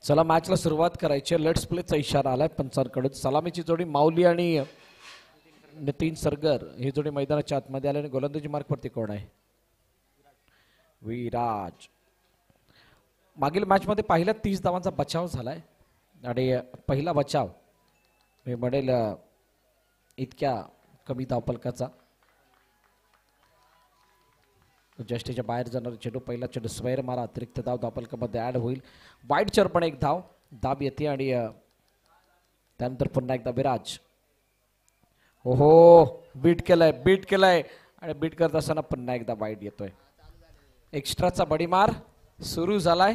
चला मॅचला सुरुवात करायची. लेट्स प्लेचा इशारा आलाय पंचांकडून. सलामीची जोडी माऊली आणि नितीन सरगर ही जोडी मैदानाच्या आतमध्ये आल्याने गोलंदाजी मार्कवरती कोण आहे? विराज. मागील मॅच मध्ये पहिल्या 30 धावांचा बचाव झालाय आणि पहिला बचाव मी म्हणेल इतक्या कमी धावफलकाचा. जस्टीच्या बाहेर जाणारा चेंडू, पहिला चेंडू स्क्वेअर मारा, अतिरिक्त धाव धावफलकामध्ये ऍड होईल. वाईड चर पण एक धाव दाब येते आणि त्यानंतर पुन्हा एकदा विराज. ओहो बीट केलाय आणि बीट करत असताना पुन्हा एकदा वाईड येतोय. एक्स्ट्राचा बडीमार सुरू झालाय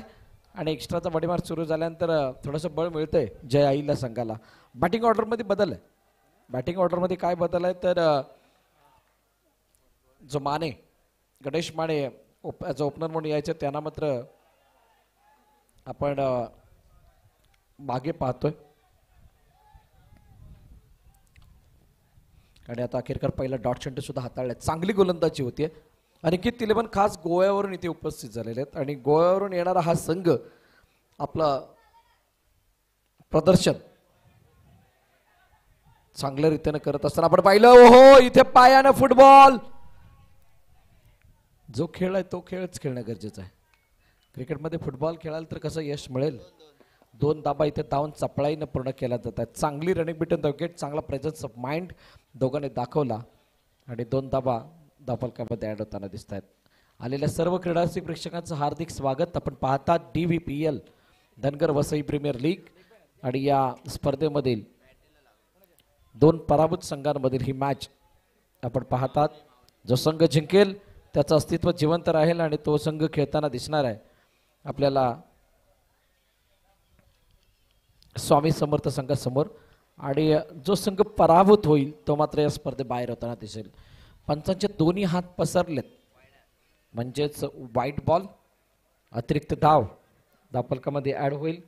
आणि एक्स्ट्राचा बडीमार सुरू झाल्यानंतर थोडंसं बळ मिळतंय जय आईला संघाला. बॅटिंग ऑर्डरमध्ये बदल आहे. बॅटिंग ऑर्डरमध्ये काय बदल आहे तर जो माने गणेश माने ॲज ओपनर म्हणून यायचे त्यांना मात्र आपण मागे पाहतोय. आणि आता अखेरकर पहिला डॉट चेंडू सुद्धा हाताळलाय. चांगली गोलंदाजी होती. अनिकेत तिलेबन खास गोव्यावरून इथे उपस्थित झालेले आहेत आणि गोव्यावरून येणारा हा संघ आपला प्रदर्शन चांगल्या रीतीने करत असताना आपण पाहिलं. ओहो इथे पायानं फुटबॉल. जो खेळ आहे तो खेळच खेळणं गरजेचं आहे. क्रिकेटमध्ये फुटबॉल खेळाल तर कसं यश मिळेल. 2 धाबा इथे धावून चपळाईनं पूर्ण केल्या जातात. चांगली रनिंग बिटवीन द विकेट, चांगला प्रेझन्स ऑफ माइंड दोघांनी दाखवला आणि 2 धाबा धावफलकामध्ये ऍड होताना दिसत आहेत. आलेल्या सर्व क्रीडारसिक प्रेक्षकांचं हार्दिक स्वागत. आपण पाहतात DVPL Dhangar Vasai premier league आणि या स्पर्धेमधील 2 पराभूत संघांमधील ही मॅच आपण पाहतात. जो संघ जिंकेल त्याचं अस्तित्व जिवंत राहील आणि तो संघ खेळताना दिसणार आहे आपल्याला स्वामी समर्थ संघासमोर. आणि जो संघ पराभूत होईल तो मात्र या स्पर्धे बाहेर होताना दिसेल. पंचांचे दोन्ही हात पसरलेत म्हणजेच वाईट बॉल, अतिरिक्त धाव धावफलकामध्ये ऍड होईल.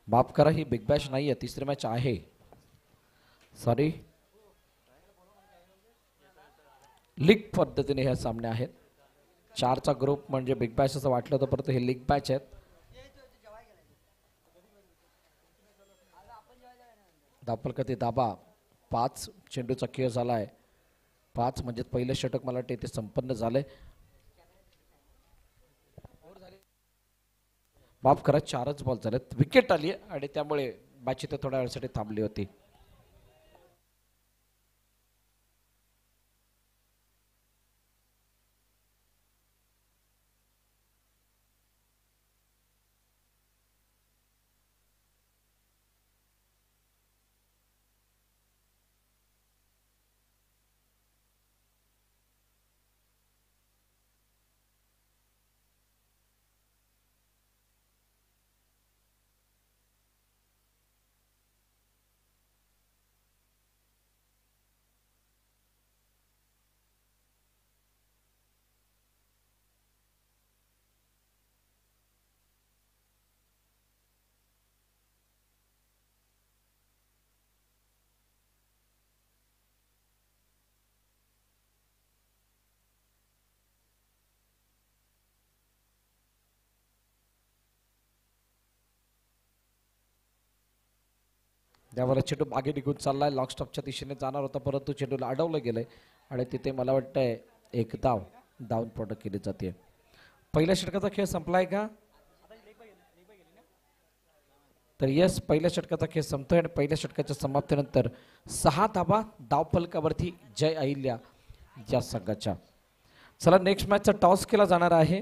माफ करा ही बिग बॅश नाही आहे, तिसरी मॅच आहे. सॉरी, लीग पद्धतीने हे सामने आहेत. 4चा ग्रुप म्हणजे बिग बॅश असं वाटलं होतं परंतु हे लीग बॅच आहेत. धावफलकातील दाबा 5. चेंडूचा खेळ झालाय 5 म्हणजे पहिलं षटक मला वाटतं इथे संपन्न झालंय. माफ करा 4च बॉल झालेत. विकेट आली आणि त्यामुळे मॅच इथे थोड्या वेळासाठी थांबली होती. त्यावर चेंडू मागे निघून चाललाय. लॉक स्टॉपच्या दिशेने जाणार होता परंतु चेंडूला अडवलं गेलंय आणि तिथे मला वाटतंय एक धाव डाऊन प्रोडक्ट केली जाते. पहिल्या षटकाचा खेळ संपलाय का? तर यस, पहिल्या षटकाचा खेळ संपतोय आणि पहिल्या षटकाच्या समाप्तीनंतर 6 धाबा धावफलकावरती जय अहिल्या या संघाच्या. चला नेक्स्ट मॅचचा टॉस केला जाणार आहे.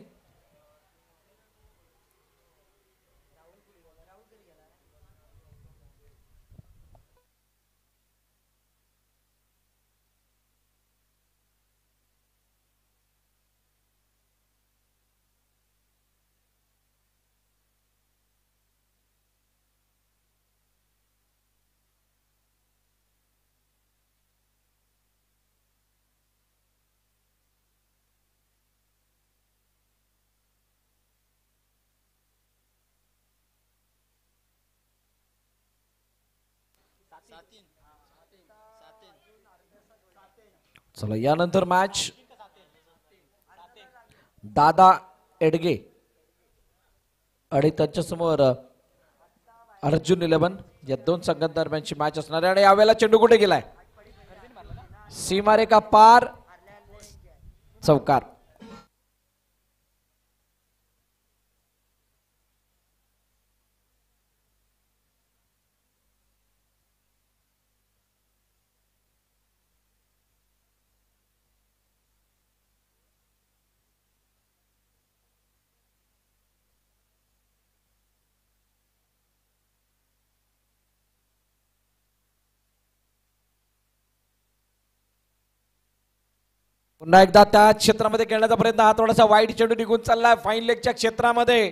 चला यानंतर मॅच दादा एडगे आणि त्यांच्या समोर अर्जुन 11 या दोन संघांदरम्यानची मॅच असणार आहे. आणि यावेळेला चेंडू कुठे गेलाय? सीमारेखा पार, चौकार. पुन्हा एकदा त्या क्षेत्रामध्ये खेळण्याचा प्रयत्न, हा थोडासा वाईट चेंडू निघून चाललाय फाईन लेगच्या क्षेत्रामध्ये.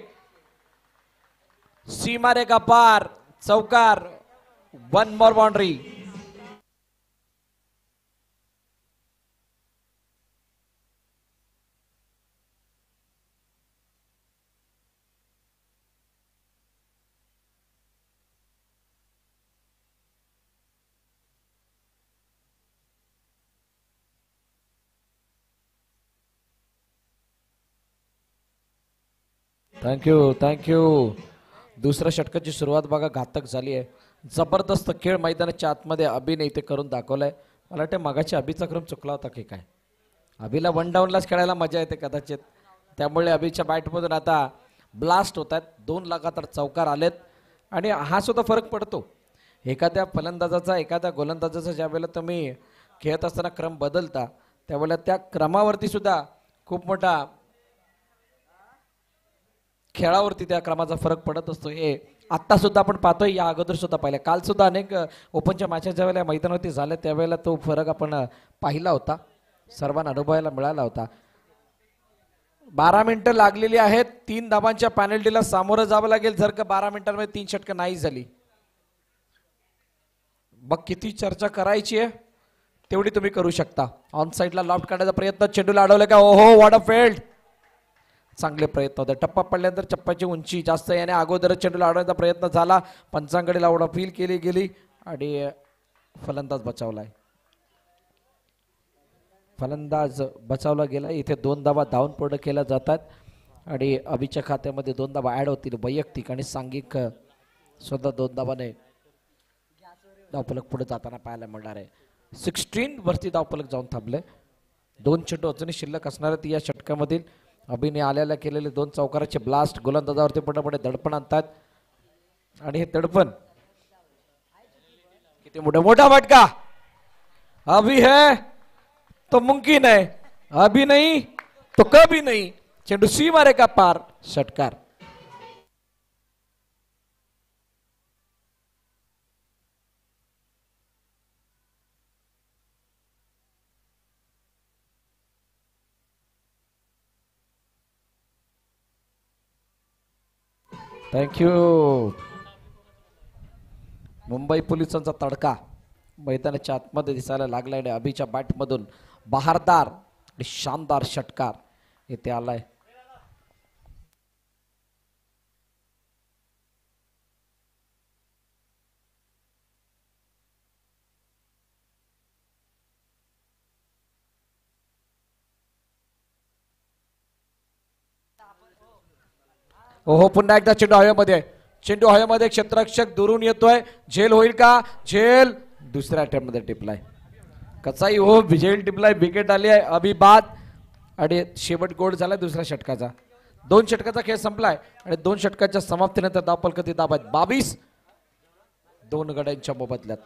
सीमारेखा पार, चौकार. 1 more बाउंड्री. थँक्यू. दुसऱ्या षटकाची सुरुवात बघा घातक झाली आहे. जबरदस्त खेळ मैदानाच्या आतमध्ये अभिने इथे करून दाखवलाय. मला वाटतं मगाची अभिचा क्रम चुकला होता की काय? अभिला 1 डाऊनलाच खेळायला मजा येते कदाचित, त्यामुळे अभिच्या बॅटमधून आता ब्लास्ट होत आहेत. 2 लगातार चौकार आलेत आणि हा सुद्धा फरक पडतो. एखाद्या फलंदाजाचा एखाद्या गोलंदाजाचा ज्या वेळेला तुम्ही खेळत असताना क्रम बदलता त्यावेळेला त्या क्रमावरती सुद्धा खूप मोठा खेळावरती त्या क्रमाचा फरक पडत असतो. हे आत्ता सुद्धा आपण पाहतोय, या अगोदर सुद्धा पाहिलं. काल सुद्धा अनेक ओपनच्या मॅचेस ज्या वेळेला मैदानावरती झाल्या त्यावेळेला तो फरक आपण पाहिला होता, सर्वांना अनुभवायला मिळाला होता. 12 मिनिटं लागलेली आहेत. 3 धावांच्या पॅनल्टीला सामोरं जावं लागेल जर का 12 मिनिटांमध्ये 3 षटकं नाही झाली. बघ किती चर्चा करायची आहे तेवढी तुम्ही करू शकता. ऑन साईडला लॉफ्ट काढायचा प्रयत्न, चेंडूला अडवलं का? ओहो, व्हॉट अ फील्ड. चांगले प्रयत्न होते. टप्पा पडल्यानंतर चप्पाची उंची जास्त याने अगोदरच चेंडूला अडवण्याचा प्रयत्न झाला. पंचांकडे लावडा फील केली गेली आणि फलंदाज बचावलाय. फलंदाज बचावला गेला. इथे 2 धावा धावून पूर्ण केल्या जातात आणि अभिच्या खात्यामध्ये 2 धावा ऍड होतील. वैयक्तिक आणि सांघिक सुद्धा 2 धावाने धावफलक पुढे जाताना पाहायला मिळणार आहे. 16 वरती धावफलक जाऊन थांबले. 2 चेंडू अजूनही शिल्लक असणार ती या षटकामधील. अभिने आल्याला केलेले 2 चौकाराचे ब्लास्ट गोलंदाजावरती पुढे दडपण आणतात आणि हे दडपण किती मोठा फटका. अभी है तो मुमकिन है, अभी नहीं तो कभी नहीं. चेंडू सीमारेखा पार, षटकार. थँक्यू. मुंबई पोलिसांचा तडका मैदानाच्या आतमध्ये दिसायला लागलाय आणि अभिच्या बॅटमधून बहारदार आणि शानदार षटकार येथे आलाय. ओहो, पुन्हा एकदा चेंडू हवेमध्ये. चेंडू हवेमध्ये, क्षेत्ररक्षक दुरून येतोय. झेल होईल का? झेल दुसऱ्या अटेम्प्ट मध्ये टिपलाय. कसाही हो, झेल टिपलाय. विकेट आली आहे. अभि बाद आणि शेवट गोड झाला दुसऱ्या षटकाचा. 2 षटकाचा खेळ संपलाय आणि 2 षटकाच्या समाप्तीनंतर धावफलक किती धाव आहेत? 22. 2 गड्यांच्या मोबदल्यात.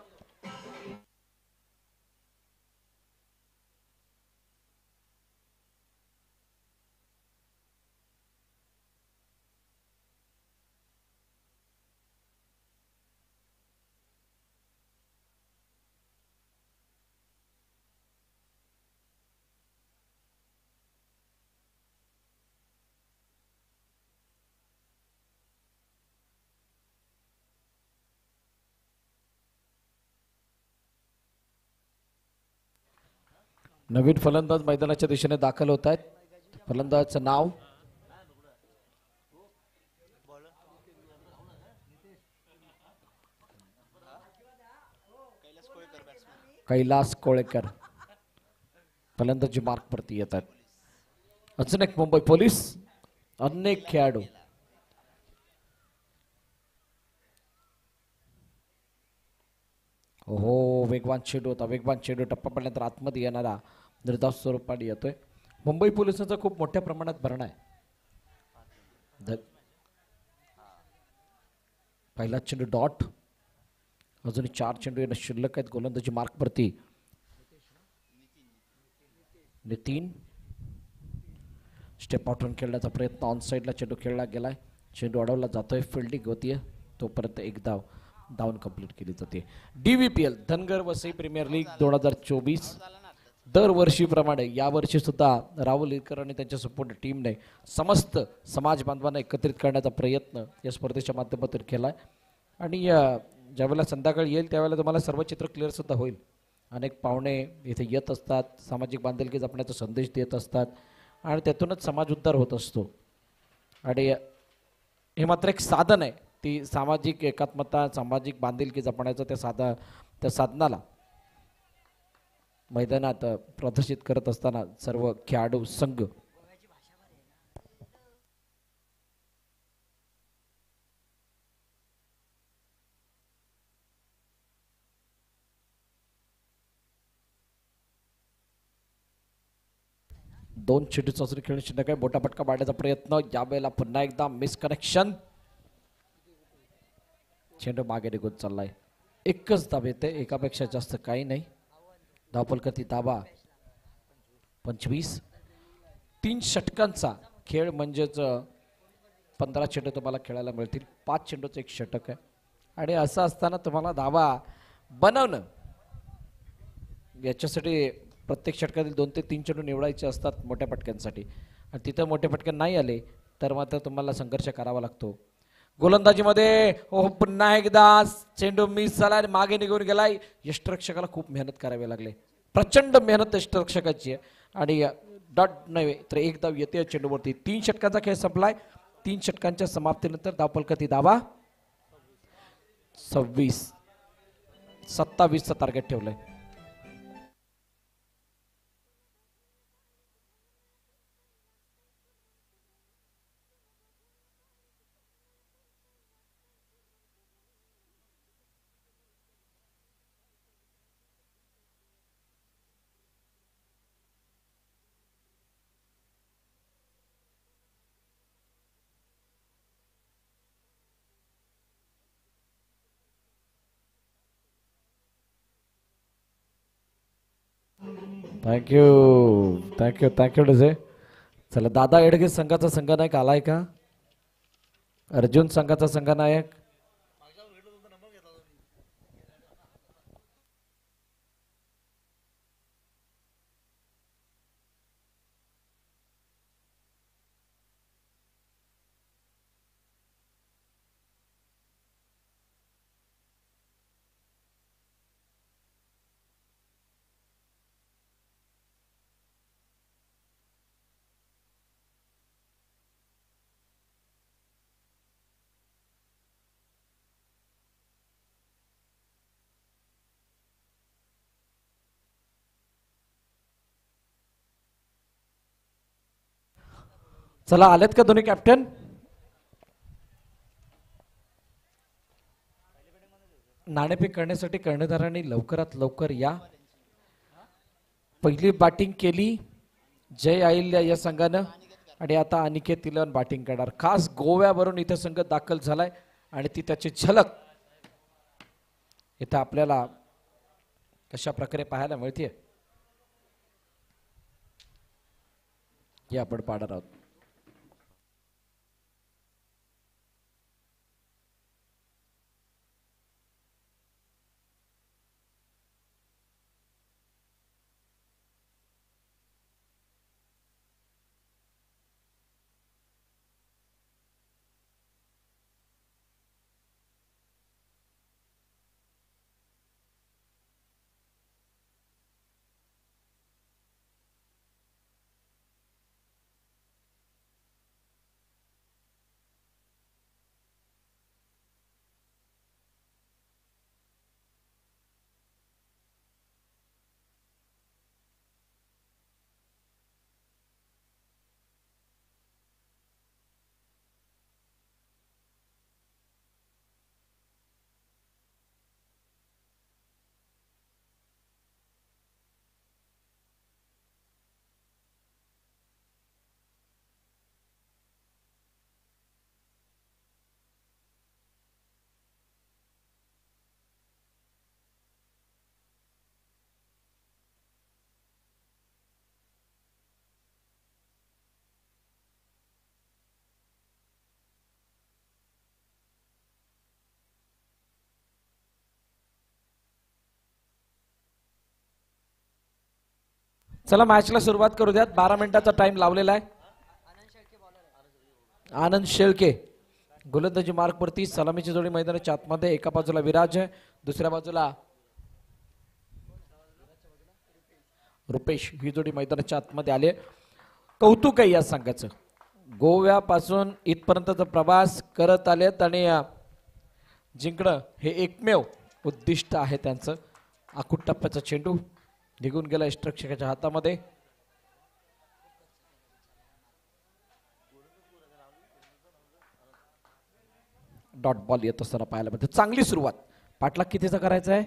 नवीन फलंदाज मैदानाच्या दिशेने दाखल होत आहेत. फलंदाजाचं नाव कैलास कोळेकर फलंदाजी मार्कवरती येतात. अजून एक मुंबई पोलीस, अनेक खेळाडू. हो वेगवान चेंडू होता, वेगवान चेंडू टप्पा पडल्यानंतर आतमध्ये येणारा निर्धाव स्वरूपाने येतोय. मुंबई पोलिसांचा खूप मोठ्या प्रमाणात भरणा आहे. पहिला चेंडू डॉट, अजूनही 4 चेंडू येणं शिल्लक आहेत गोलंदाजी मार्कवरती. नितीन स्टेप आउटून खेळण्याचा प्रयत्न, ऑन साईडला चेंडू खेळला गेलाय, चेंडू अडवला जातोय, फिल्डिंग होतीये तोपर्यंत एक धाव, धावून कंप्लीट केली जाते. DVPL Dhangar Vasai premier league 2024 दरवर्षीप्रमाणे यावर्षी सुद्धा राहुल इरकर आणि त्यांच्या सपोर्ट टीमने समस्त समाज बांधवांना एकत्रित करण्याचा प्रयत्न या स्पर्धेच्या माध्यमातून केलाय. आणि ज्यावेळेला संध्याकाळी येईल त्यावेळेला तुम्हाला सर्व चित्र क्लिअर सुद्धा होईल. अनेक पाहुणे इथे येत असतात, सामाजिक बांधिलकी जपण्याचा संदेश देत असतात आणि त्यातूनच समाज उद्धार होत असतो. आणि हे मात्र एक साधन आहे, ती सामाजिक एकात्मता, सामाजिक बांधिलकी जपण्याचं त्या साधनाला मैदानात प्रदर्शित करत असताना सर्व खेळाडू संघ दोन चेंडू चाचणी खेळून शिल्लक आहे. मोठा फटका मारण्याचा प्रयत्न, यावेळेला पुन्हा एकदा मिस कनेक्शन, चेंडू मागे निघून चाललाय. एकच धाव येते, एकापेक्षा जास्त काही नाही. धावफलकाची दाबा 25. 3 षटकांचा खेळ म्हणजेच 15 चेंडू तुम्हाला खेळायला मिळतील. 5 चेंडूचं एक षटक आहे आणि असं असताना तुम्हाला धावा बनवणं, याच्यासाठी प्रत्येक षटकातील 2 ते 3 चेंडू निवडायचे असतात मोठ्या पटक्यांसाठी. आणि तिथं मोठे पटकन नाही आले तर मात्र तुम्हाला संघर्ष करावा लागतो. गोलंदाजीमध्ये पुन्हा एकदा चेंडू मिस झाला आणि मागे निघून गेलाय. यष्टिरक्षकाला खूप मेहनत करावी लागली, प्रचंड मेहनत यष्टिरक्षकाची आहे. आणि डॉट नव्हे तर एक धाव येते चेंडूवरती. 3 षटकांचा खेळ संपलाय. 3 षटकांच्या समाप्तीनंतर धावफलकाची दाबा 26. 27चं टार्गेट ठेवलंय. थँक्यू थँक्यू थँक्यू डझे. चला दादा एडगे संघाचा संघनायक आलाय का? अर्जुन संघाचा संघनायक. चला आलेत का दोन्ही कॅप्टन? नाणेफेक करण्यासाठी कर्णधारांनी लवकरात लवकर या. पहिली बॅटिंग केली जय अहिल्या या संघानं आणि आता अनिकेत तिलन बॅटिंग करणार. खास गोव्यावरून इथे संघ दाखल झालाय आणि ती त्याची झलक इथं आपल्याला कशा प्रकारे पाहायला मिळते हे आपण पाहणार आहोत. चला मॅचला सुरुवात करू द्यात. 12 मिनिटाचा टाइम लावलेला आहे. आनंद शेळके गोलंदाजी मार्कवरती. सलामीची जोडी मैदानाच्या आतमध्ये. एका बाजूला विराज आहे, दुसऱ्या बाजूला रुपेश. ही जोडी मैदानाच्या आतमध्ये आले. कौतुक आहे या संघाचं. गोव्यापासून इथपर्यंतचा प्रवास करत आलेत आणि जिंकणं हे एकमेव उद्दिष्ट आहे त्यांचं. आखूट टप्प्याचा चेंडू निघून गेला इष्टरक्षकाच्या हातामध्ये. डॉट बॉल येत असताना पाहायला मिळते. चांगली सुरुवात. पाठलाग कितीचा करायचा आहे?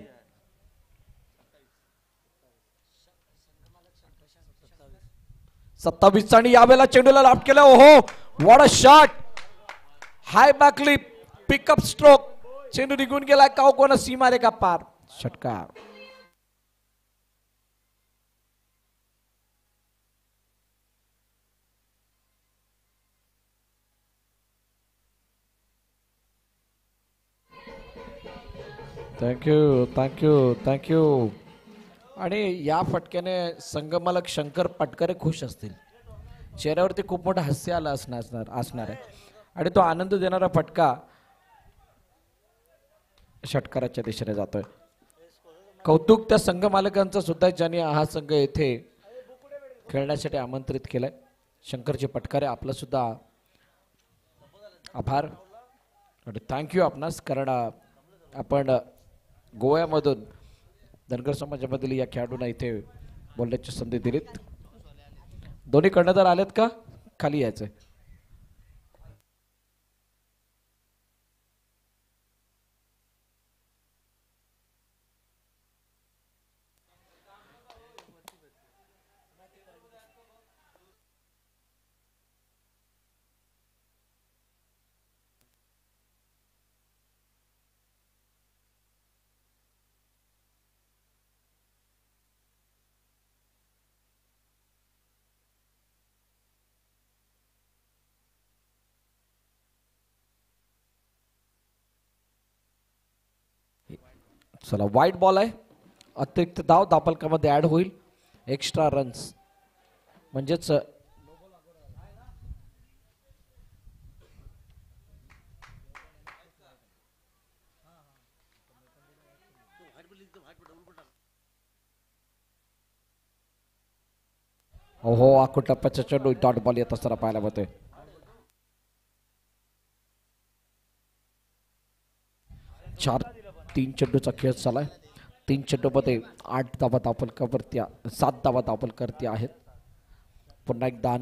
27 आणि यावेळेला चेंडूला लाभ केला. ओहो, what a shot. High backlift, pickup stroke. चेंडू निघून गेला. काव कोण सीमा रेखा पार. षटकार. Thank you thank you thank you. आणि या फटक्याने संगमालक शंकर पटकरे खुश असतील. चेहऱ्यावरती खूप मोठं हास्य आलं असणार आहे. आणि तो आनंद देणारा फटका षटकाराच्या दिशेने जातोय. कौतुक त्या संघ मालकांचं सुद्धा ज्यांनी हा संघ येथे खेळण्यासाठी आमंत्रित केलंय. शंकरजी पटकारे आपलं सुद्धा आभार आणि थँक्यू आपणास. कारण आपण गोव्यामधून धनगर समाजामधील या खेळाडूंना इथे बोलण्याची संधी दिलीत. दोन्ही कर्णधार आलेत का? खाली यायचंय. चला, वाईट बॉल आहे. अतिरिक्त धाव धापलकामध्ये ऍड होईल. एक्स्ट्रा रन्स म्हणजेच ओहो, आखूट टप्प्याचा चेंडू डॉट बॉल येत असताना पाहायला मिळतोय. चार 3 चेंडूचा खेळ चालाय. 3 चेंडूमध्ये 8 धावा धापलकावरती, 7 धावा धापलकरती आहेत. पुन्हा एकदा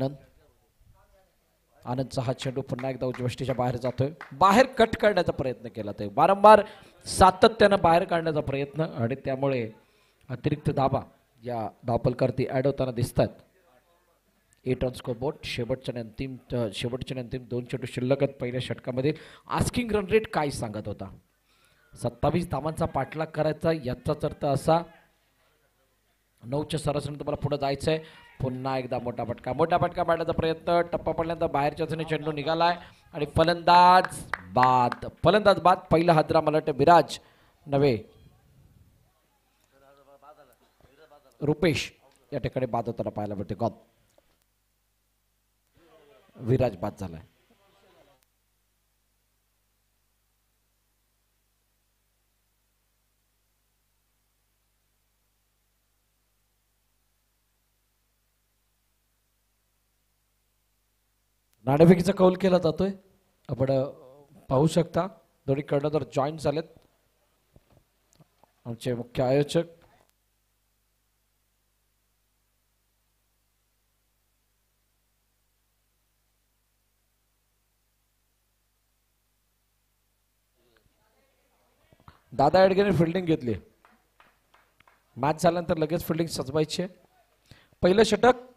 आनंदचा हा चेंडू पुन्हा एकदा उजवष्टीच्या बाहेर जातोय. बाहेर कट करण्याचा प्रयत्न केला ते वारंवार सातत्यानं बाहेर काढण्याचा प्रयत्न आणि त्यामुळे अतिरिक्त धावा या धापलकरती ऍड होताना दिसतात. 8 रन स्कोर बोर्ड. शेवटच्या अंतिम 2 चेंडू शिल्लक आहेत पहिल्या षटकामध्ये. आस्किंग रन रेट काय सांगत होता? 27 धावांचा पाठलाग करायचा. याचाच अर्थ असा 9च्या सरासरी तुम्हाला पुढे जायचंय. पुन्हा एकदा मोठा फटका पाडण्याचा प्रयत्न. टप्पा पडल्यानंतर बाहेरच्या चेंडू निघालाय आणि फलंदाज बाद. पहिला हादरा मला वाटतं विराज नव्हे, रुपेश या ठिकाणी बाद होताना पाहायला मिळते. गॉल. विराज बाद झालाय. नाणेफेकीचा कौल केला जातोय. आपण पाहू शकता दोन्ही कर्णधार जॉईन झालेत. आमचे मुख्य आयोजक दादा एडगेने फिल्डिंग घेतली. मॅच झाल्यानंतर लगेच फिल्डिंग सजवायची. पहिलं षटक.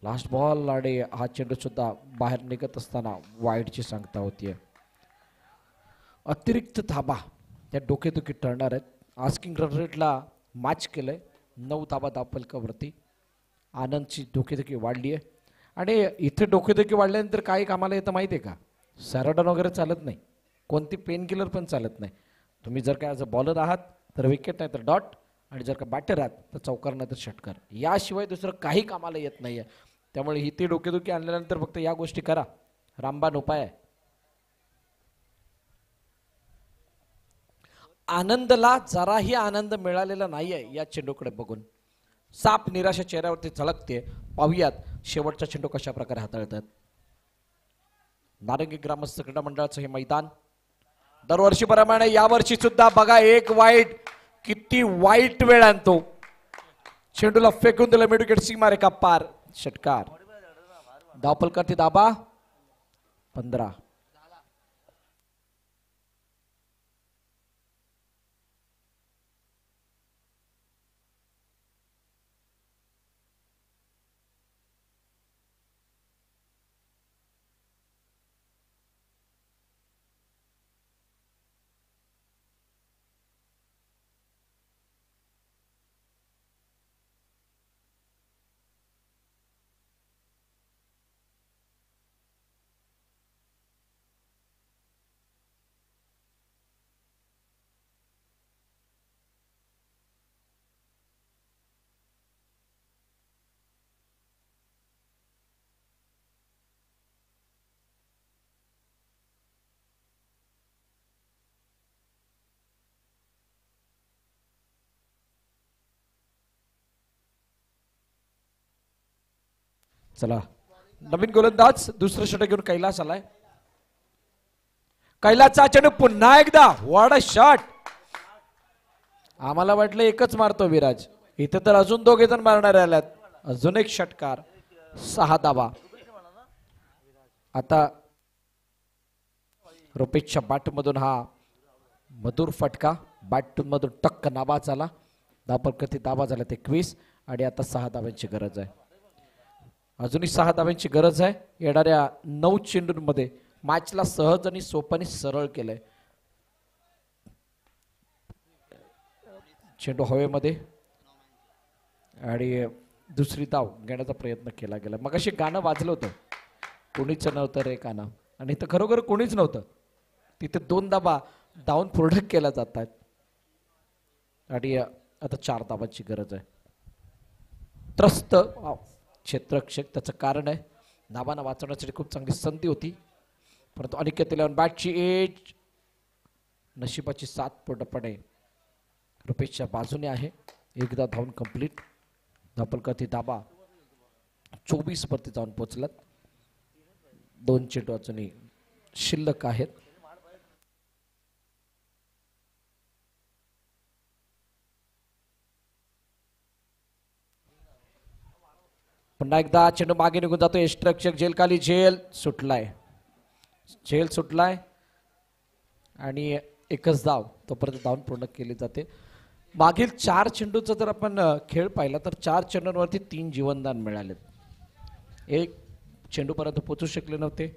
लास्ट बॉल आणि हा चेंडू सुद्धा बाहेर निघत असताना वाईडची सांगता होतीये. अतिरिक्त धाबा या डोकेदुखी टळणार आहेत. आस्किंग रन रेटला मॅच केलंय. 9 धाबा धापलकावरती. आनंदची डोकेदुखी वाढली आहे आणि इथे डोकेदुखी वाढल्यानंतर काही कामाला येतं माहिती आहे का? सॅराडॉन वगैरे चालत नाही. कोणती पेन किलर पण चालत नाही. तुम्ही जर काय ॲज अ बॉलर आहात तर विकेट नाही तर डॉट, आणि जर का बॅटर आहात तर चौकार नाही तर षटकार, याशिवाय दुसरं काही कामाला येत नाहीये. त्यामुळे ही ती डोकेदुखी आणल्यानंतर फक्त या गोष्टी करा, रामबाण उपाय आहे. आनंदला जराही आनंद मिळालेला नाहीये या चेंडूकडे बघून. साप निराशा चेहऱ्यावरती झळकते. पाहूयात शेवटचा चेंडू कशा प्रकारे हाताळतात. नारंगी ग्रामस्थ क्रीडा मंडळाचं हे मैदान दरवर्षीप्रमाणे यावर्षी सुद्धा बघा एक वाईट, किती वाईट वेळ आणतो. चेंडूला फेकून दिलं मिड विकेट, सीमा रेखा पार, षटकार. धावफलकावरती दाबा 15. चला नवीन गोलंदाज दुसरं षटक घेऊन कैलास आलाय. कैलासचा चेंडू पुन्हा एकदा, व्हॉट अ शॉट. आम्हाला वाटलं एकच मारतो विराज, इथे तर अजून दोघे जण मारणारे आल्यात. अजून एक षटकार, 6 धावा. आता रुपेशच्या बॅट मधून हा मधुर फटका, बॅट मधून टक्क नाबाद झाला. धावफलकावरती दाबा झाला 21, आणि आता 6 धाव्यांची गरज आहे. अजूनही 6 धाव्यांची गरज आहे. येणाऱ्या 9 चेंडूंमध्ये मॅचला सहज आणि सोपानी सरळ केलंय. चेंडू हवेमध्ये, आणि दुसरी धाव घेण्याचा प्रयत्न केला गेला. मग अशी गाणं वाजलं होतं, कोणीच नव्हतं रे गाणं, आणि इथं खरोखर कोणीच नव्हतं. तिथे 2 धावा धावून पूर्ण केल्या जातात, आणि आता 4 धावांची गरज आहे. त्रस्त क्षेत्ररक्षक, त्याचं कारण आहे धावांना वाचवण्यासाठी खूप चांगली संधी होती, परंतु अनिकेत इलेव्हन बॅटची एज, नशिबाची साथ पूर्णपणे रुपेशच्या बाजूने आहे. एकदा धावून कंप्लीट. धावफलकावरती दाबा 24 वरती जाऊन पोहोचलात. 2 चेंडू अजूनही शिल्लक आहेत. पुन्हा एकदा चेंडू मागे निघून जातो. यष्टरक्षक झेल खाली, झेल सुटलाय, झेल सुटलाय, आणि एकच धाव तोपर्यंत धावून पूर्ण केली जाते. मागील 4 चेंडूचा जर आपण खेळ पाहिला तर 4 चेंडूंवरती 3 जीवनदान मिळालेत. एक चेंडूपर्यंत पोहोचू शकले नव्हते.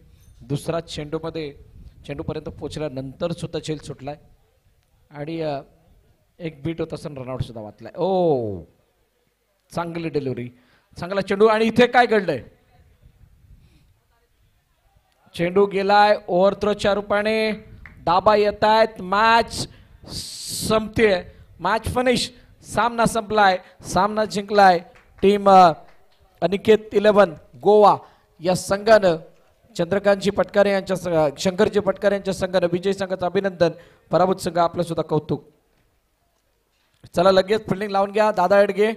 दुसरा चेंडूपर्यंत पोहोचल्यानंतर सुद्धा झेल सुटलाय, आणि एक बीट होत असताना रनआउट सुद्धा वाचलाय. ओ, चांगली डिलिव्हरी, चांगला चेंडू. आणि इथे काय घडलंय, चेंडू गेलाय ओव्हरथ्रोच्या रूपाने, दाबा येत आहेत, मॅच संपते, मॅच फिनिश, सामना संपलाय, सामना जिंकलाय टीम अनिकेत 11 गोवा या संघानं. चंद्रकांतजी पटकारे यांच्या, शंकरजी पटकारे यांच्या संघानं विजय संघाचं अभिनंदन, पराभूत संघ आपलं सुद्धा कौतुक. चला लगेच फिल्डिंग लावून घ्या दादा एडगे.